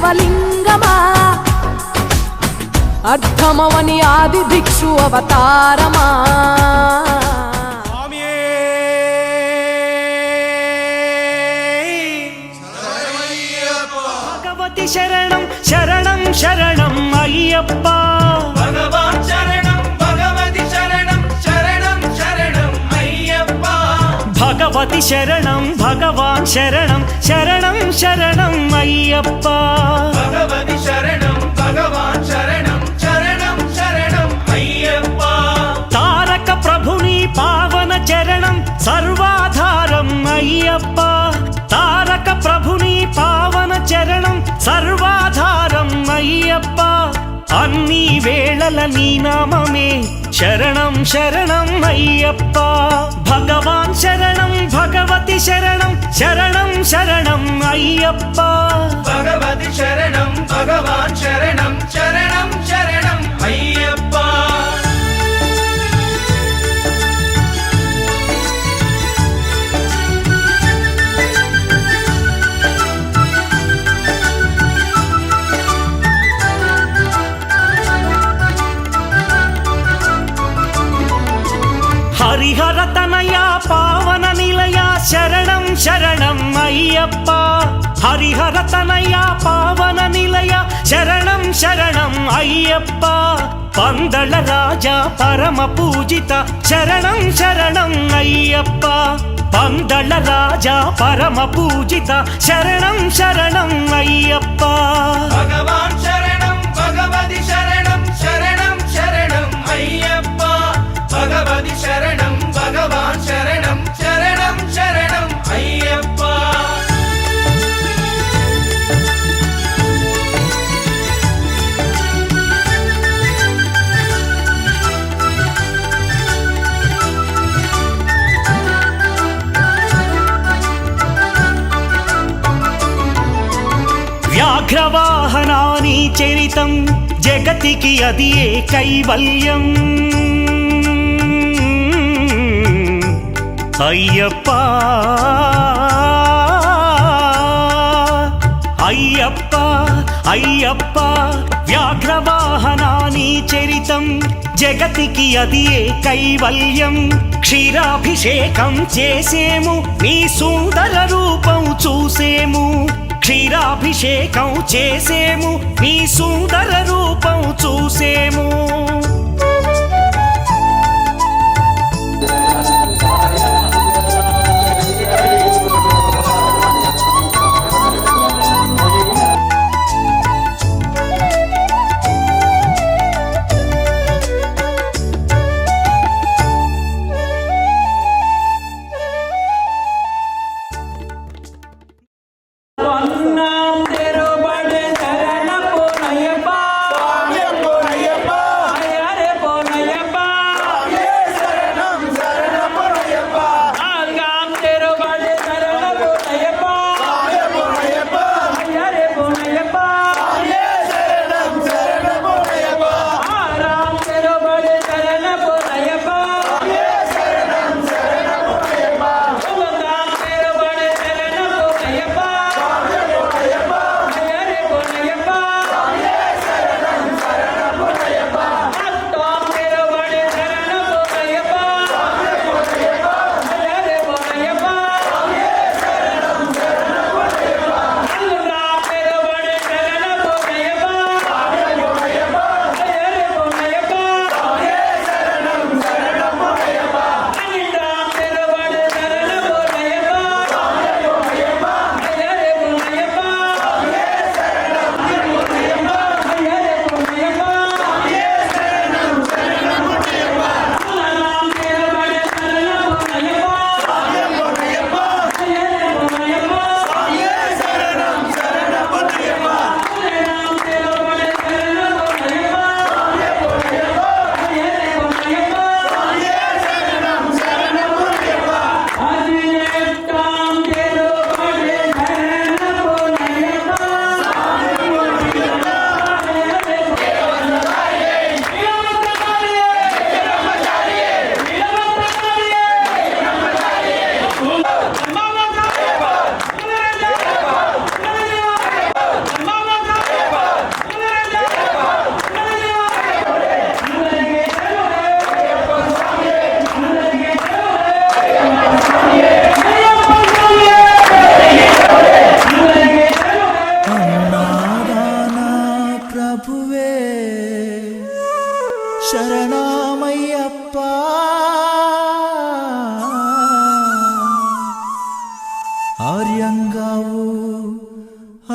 శివలింగమా అర్థమవని ఆది భిక్షు అవతారమా భగవతి శరణం శరణం శరణం అయ్యప్ప భగవాన్ శరణం భగవతి శరణం శరణం శరణం అయ్యప్ప భగవతి శరణం భగవాన్ శరణం శరణం శరణం అయ్యప్ప భగవతి శరణం భగవాన్ శరణం శరణం శరణం అయ్యప్ప తారక ప్రభుని పావన చరణం సర్వాధారం అయ్యప్ప తారక ప్రభుని పావన చరణం సర్వాధారం అయ్యప్ప అన్ని వేళల నీ నామమే శరణం శరణం అయ్యప్ప భగవాన్ శరణం భగవతి శరణం శరణం శరణం అయ్యప్ప భగవతి శరణం భగవాన్ శరణం శరణం శరణం అయ్యప్ప హరిహర తనయ పావన నిలయ శరణం శరణం అయ్యప్ప హరిహర తనయ పావన నిలయ శరణం శరణం అయ్యప్ప పందళ రాజా పరమ పూజిత శరణం శరణం అయ్యప్ప పందళ రాజా పరమ పూజిత శరణం శరణం అయ్యప్ప భగవాన్ శరణం భగవతి శరణం శరణం శరణం అయ్యప్ప భగవతి శరణం భగవాన్ శరణం శరణం శరణం అయ్యప్ప వ్యాఘ్రవాహనాని చరితం జగతికి అది ఏ కైవల్యం అయ్యప్ప అయ్యప్ప అయ్యప్ప వ్యాఘ్రవాహనాని చరితం జగతికి అది ఏ కైవల్యం క్షీరాభిషేకం చేసేము నీ సుందర రూపం చూసేము క్షీరాభిషేకం చేసేము నీ సుందర రూపం చూసేము Ponayyappa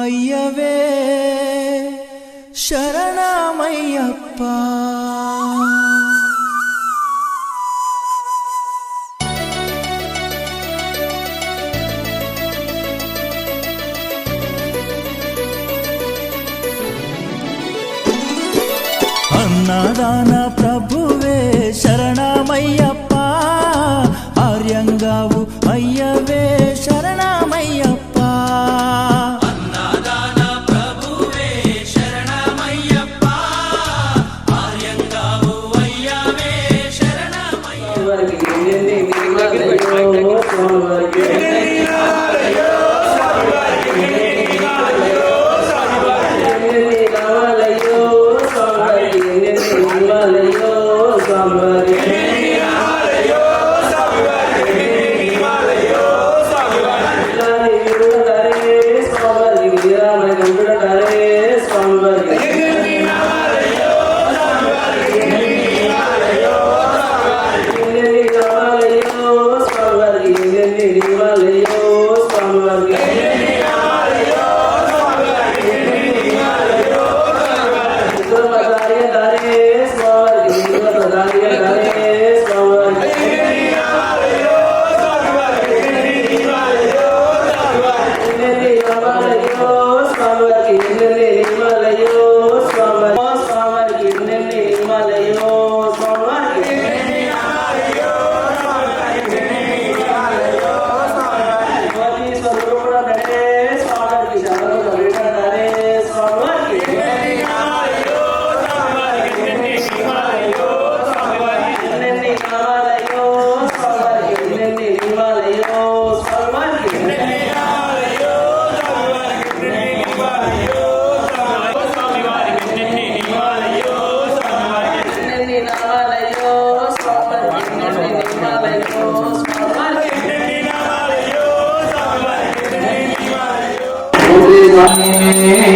అయ్యవే శరణమయ్యప్ప. అన్నదాన ప్రభువే శరణమయ్యప్ప, ఆర్యంగావు అయ్యవే శరణమయ్యప్ప. అన్నదాన ప్రభువే శరణమయ్యప్ప, ఆర్యంగావు అయ్యవే శరణమయ్యప్ప. Amen.